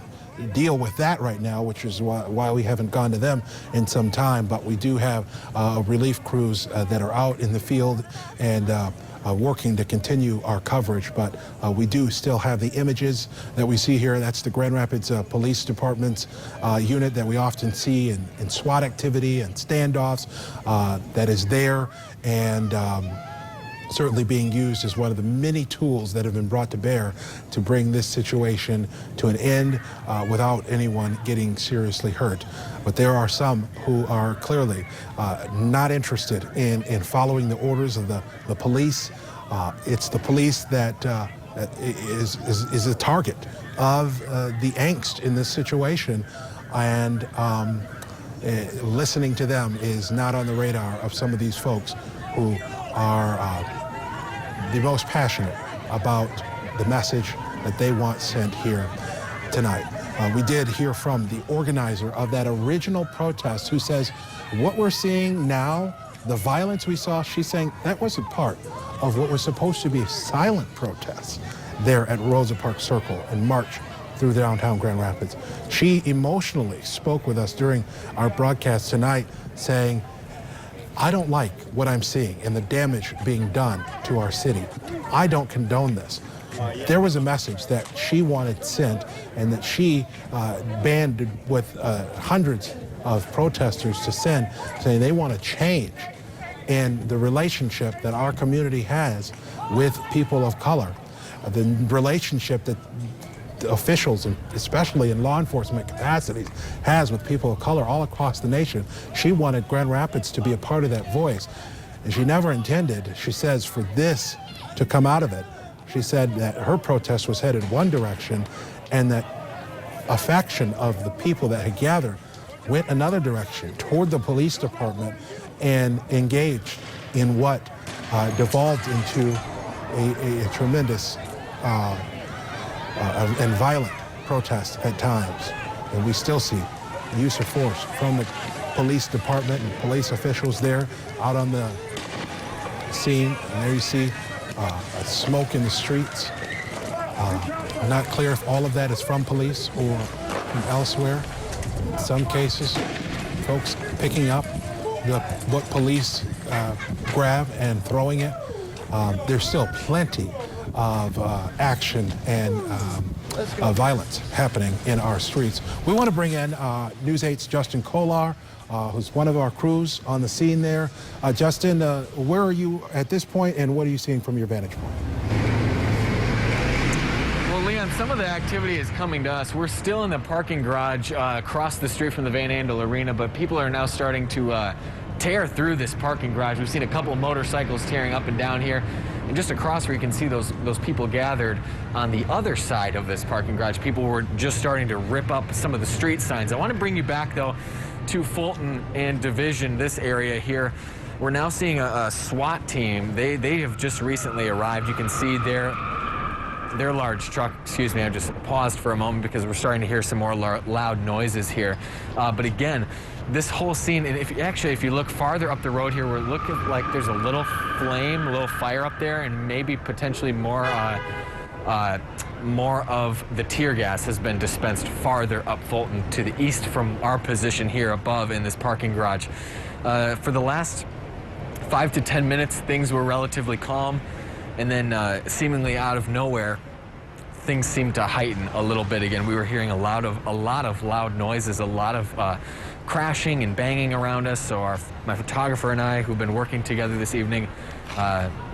deal with that right now, which is why we haven't gone to them in some time. But we do have relief crews that are out in the field and working to continue our coverage. But we do still have the images that we see here. That's the Grand Rapids Police Department's unit that we often see in SWAT activity and standoffs that is there, and certainly being used as one of the many tools that have been brought to bear to bring this situation to an end without anyone getting seriously hurt. But there are some who are clearly not interested in following the orders of the police. It's the police that is the target of the angst in this situation, and listening to them is not on the radar of some of these folks who are the most passionate about the message that they want sent here tonight. We did hear from the organizer of that original protest, who says what we're seeing now, the violence we saw, she's saying that wasn't part of what was supposed to be silent protests there at Rosa Parks Circle and march through downtown Grand Rapids. She emotionally spoke with us during our broadcast tonight, saying I don't like what I'm seeing and the damage being done to our city. I don't condone this. There was a message that she wanted sent and that she banded with hundreds of protesters to send, saying they want to change in the relationship that our community has with people of color, the relationship that officials, and especially in law enforcement capacities, has with people of color all across the nation. She wanted Grand Rapids to be a part of that voice. And she never intended, she says, for this to come out of it. She said that her protest was headed one direction and that a faction of the people that had gathered went another direction toward the police department and engaged in what devolved into a tremendous and violent protest at times. And we still see the use of force from the police department and police officials there out on the scene. And there you see smoke in the streets. Not clear if all of that is from police or from elsewhere. In some cases, folks picking up what police grab and throwing it. There's still plenty of action and violence happening in our streets. We want to bring in News 8's Justin Kolar, who's one of our crews on the scene there. Justin, where are you at this point, and what are you seeing from your vantage point? Well, Leon, some of the activity is coming to us. We're still in the parking garage across the street from the Van Andel Arena, but people are now starting to tear through this parking garage. We've seen a couple of motorcycles tearing up and down here. And just across where you can see those people gathered on the other side of this parking garage, people were just starting to rip up some of the street signs. I want to bring you back, though, to Fulton and Division, this area here. We're now seeing a SWAT team. They have just recently arrived. You can see their large truck. Excuse me, I just paused for a moment because we're starting to hear some more loud noises here. But again, this whole scene, and if you look farther up the road here, we're looking like there's a little flame, a little fire up there, and maybe potentially more of the tear gas has been dispensed farther up Fulton to the east from our position here above in this parking garage. For the last 5 to 10 minutes, things were relatively calm, and then seemingly out of nowhere, things seemed to heighten a little bit again. We were hearing a lot of loud noises, a lot of crashing and banging around us. So my photographer and I, who've been working together this evening,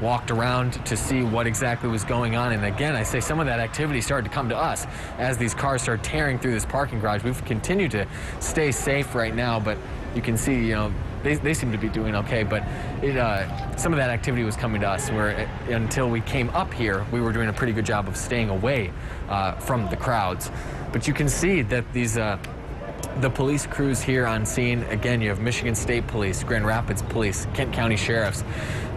walked around to see what exactly was going on. And again, I say some of that activity started to come to us as these cars started tearing through this parking garage. We've continued to stay safe right now, but you can see, they seem to be doing okay, but some of that activity was coming to us, where until we came up here, we were doing a pretty good job of staying away from the crowds. But you can see that the police crews here on scene, again, you have Michigan State Police, Grand Rapids Police, Kent County Sheriffs.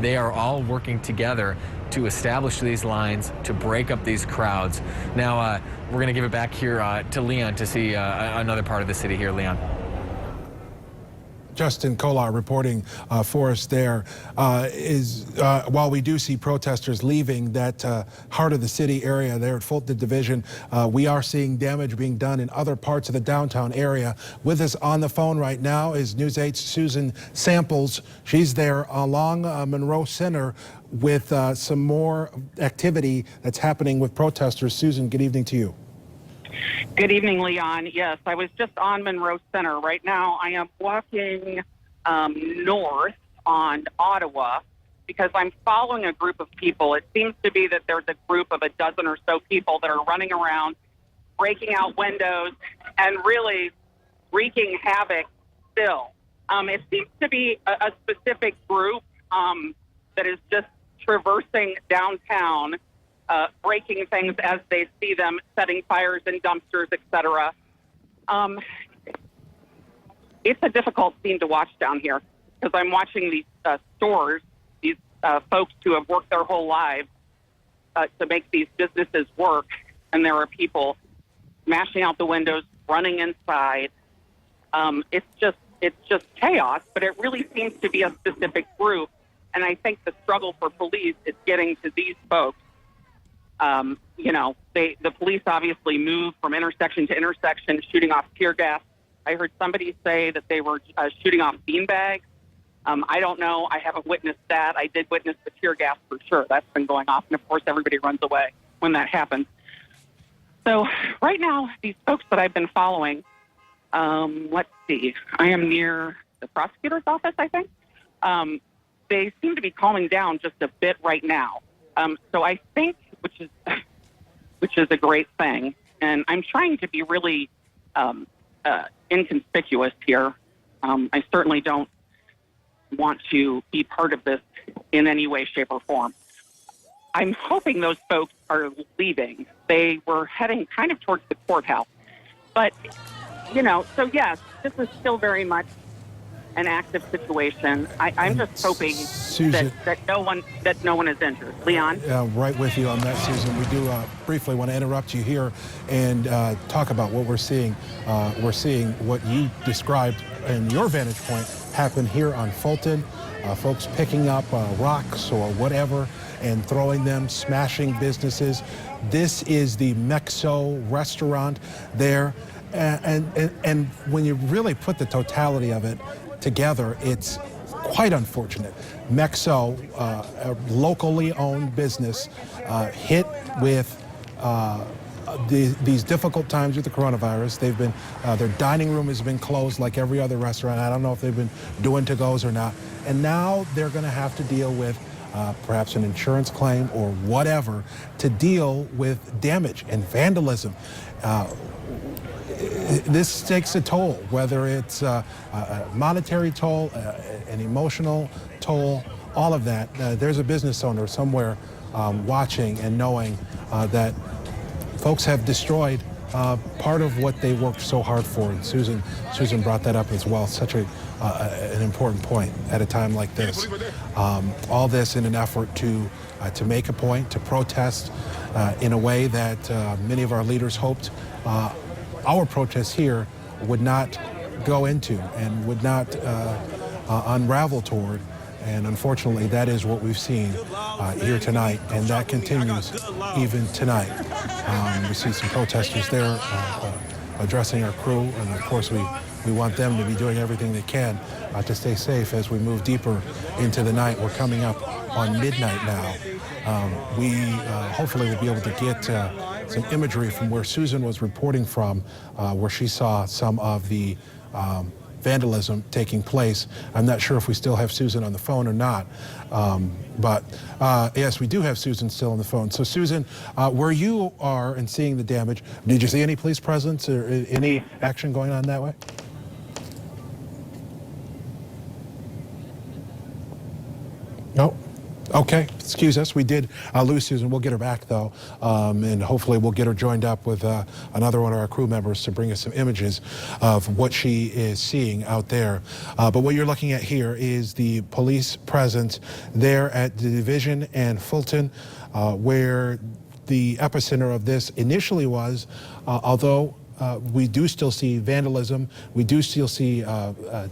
They are all working together to establish these lines, to break up these crowds. Now, we're going to give it back here to Leon to see another part of the city here. Leon. Justin Kolar reporting for us there. While we do see protesters leaving that heart of the city area there at Fulton Division, we are seeing damage being done in other parts of the downtown area. With us on the phone right now is News 8's Susan Samples. She's there along Monroe Center with some more activity that's happening with protesters. Susan, good evening to you. Good evening, Leon. Yes, I was just on Monroe Center. Right now, I am walking north on Ottawa because I'm following a group of people. It seems to be that there's a group of a dozen or so people that are running around, breaking out windows, and really wreaking havoc still. It seems to be a specific group that is just traversing downtown, breaking things as they see them, setting fires in dumpsters, etc. It's a difficult scene to watch down here because I'm watching these stores, these folks who have worked their whole lives to make these businesses work, and there are people smashing out the windows, running inside. It's just chaos, but it really seems to be a specific group, and I think the struggle for police is getting to these folks. The police obviously move from intersection to intersection, shooting off tear gas. I heard somebody say that they were shooting off beanbags. I don't know. I haven't witnessed that. I did witness the tear gas for sure. That's been going off. And, of course, everybody runs away when that happens. So right now, these folks that I've been following, let's see. I am near the prosecutor's office, I think. They seem to be calming down just a bit right now. So I think, which is a great thing, and I'm trying to be really inconspicuous here. I certainly don't want to be part of this in any way, shape, or form. I'm hoping those folks are leaving. They were heading kind of towards the courthouse. But, so yes, this is still very much an active situation. I'm just hoping that no one is injured. Leon? Right with you on that, Susan. We do briefly want to interrupt you here and talk about what we're seeing. We're seeing what you described in your vantage point happen here on Fulton. Folks picking up rocks or whatever and throwing them, smashing businesses. This is the Mexo restaurant there. And when you really put the totality of it together, it's quite unfortunate. Mexo, a locally owned business, hit with these difficult times with the coronavirus. They've been, their dining room has been closed like every other restaurant. I don't know if they've been doing to-goes or not. And now they're going to have to deal with perhaps an insurance claim or whatever to deal with damage and vandalism. This takes a toll, whether it's a monetary toll, an emotional toll, all of that. There's a business owner somewhere watching and knowing that folks have destroyed part of what they worked so hard for. And Susan brought that up as well. Such an important point at a time like this. All this in an effort to make a point, to protest in a way that many of our leaders hoped our protests here would not go into and would not unravel toward. And unfortunately, that is what we've seen here tonight, and that continues even tonight. We see some protesters there addressing our crew, and of course we want them to be doing everything they can to stay safe as we move deeper into the night. We're coming up on midnight now. We hopefully will be able to get some imagery from where Susan was reporting from, where she saw some of the vandalism taking place. I'm not sure if we still have Susan on the phone or not, but yes, we do have Susan still on the phone. So Susan, where you are and seeing the damage, did you see any police presence or any action going on that way? No. Okay, excuse us. We did lose Susan. We'll get her back, though, and hopefully we'll get her joined up with another one of our crew members to bring us some images of what she is seeing out there. But what you're looking at here is the police presence there at the Division and Fulton, where the epicenter of this initially was, although we do still see vandalism, we do still see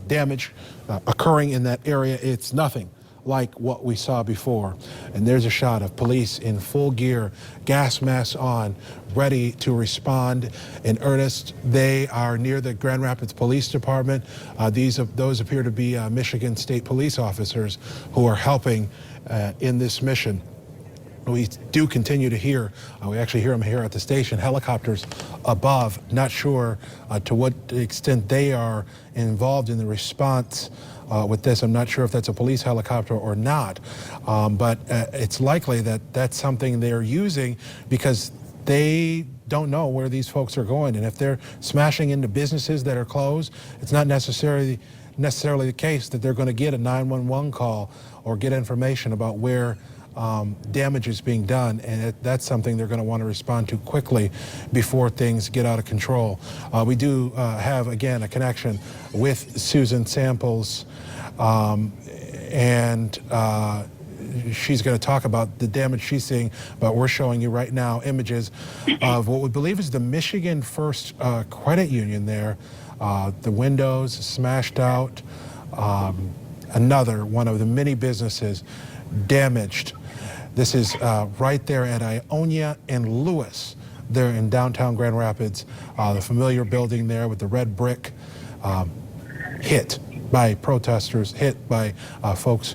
damage occurring in that area. It's nothing like what we saw before. And there's a shot of police in full gear, gas masks on, ready to respond in earnest. They are near the Grand Rapids Police Department. Those appear to be Michigan State Police officers who are helping in this mission. We do continue to hear, we actually hear them here at the station, helicopters above. Not sure to what extent they are involved in the response with this. I'm not sure if that's a police helicopter or not, but it's likely that that's something they're using because they don't know where these folks are going. And if they're smashing into businesses that are closed, it's not necessarily the case that they're going to get a 911 call or get information about where damage is being done, and that's something they're going to want to respond to quickly before things get out of control. We do have, again, a connection with Susan Samples, and she's going to talk about the damage she's seeing, but we're showing you right now images of what we believe is the Michigan First Credit Union there. The windows smashed out. Another one of the many businesses damaged. This is right there at Ionia and Lewis, there in downtown Grand Rapids. The familiar building there with the red brick hit by protesters, hit by folks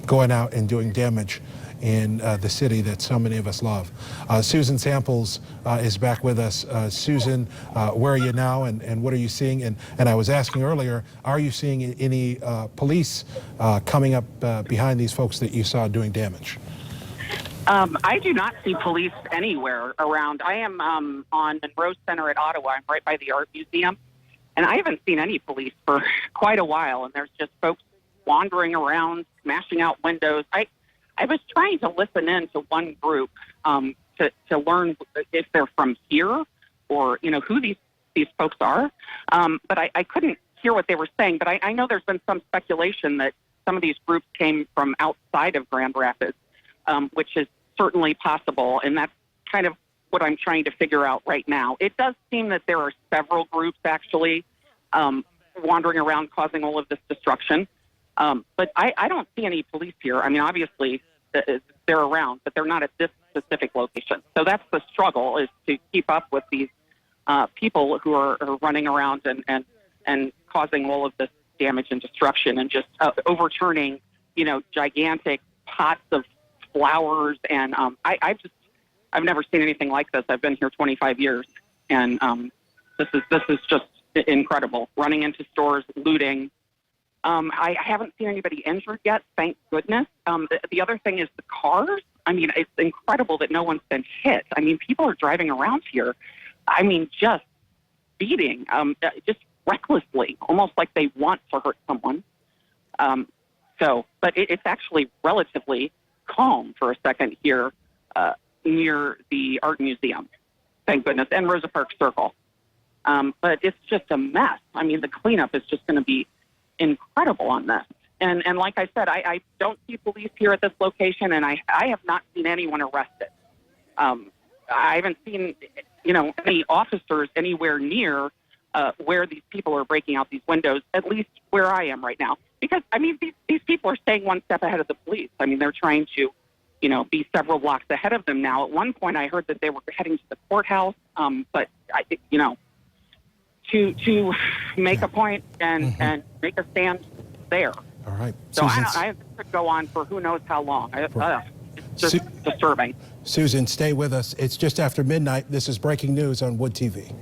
going out and doing damage in the city that so many of us love. Susan Samples is back with us. Susan, where are you now, and what are you seeing? And I was asking earlier, are you seeing any police coming up behind these folks that you saw doing damage? I do not see police anywhere around. I am on Monroe Center at Ottawa. I'm right by the art museum, and I haven't seen any police for quite a while, and there's just folks wandering around, smashing out windows. I was trying to listen in to one group to learn if they're from here or, who these folks are. But I couldn't hear what they were saying. But I know there's been some speculation that some of these groups came from outside of Grand Rapids, which is certainly possible. And that's kind of what I'm trying to figure out right now. It does seem that there are several groups actually wandering around causing all of this destruction. But I don't see any police here. I mean, obviously, they're around, but they're not at this specific location. So that's the struggle, is to keep up with these people who are running around and causing all of this damage and destruction and just overturning, gigantic pots of flowers. And I've never seen anything like this. I've been here 25 years, and this is just incredible. Running into stores, looting. I haven't seen anybody injured yet, thank goodness. The other thing is the cars. I mean, it's incredible that no one's been hit. I mean, people are driving around here, just speeding, just recklessly, almost like they want to hurt someone. But it's actually relatively calm for a second here near the Art Museum, thank goodness, and Rosa Parks Circle. But it's just a mess. I mean, the cleanup is just going to be incredible on this. And like I said, I don't see police here at this location, and I have not seen anyone arrested. I haven't seen, any officers anywhere near where these people are breaking out these windows, at least where I am right now. Because, I mean, these people are staying one step ahead of the police. I mean, they're trying to, be several blocks ahead of them now. At one point, I heard that they were heading to the courthouse, but, to make a point and make a stand there. All right. So I could go on for who knows how long. It's just disturbing. Susan, stay with us. It's just after midnight. This is breaking news on Wood TV.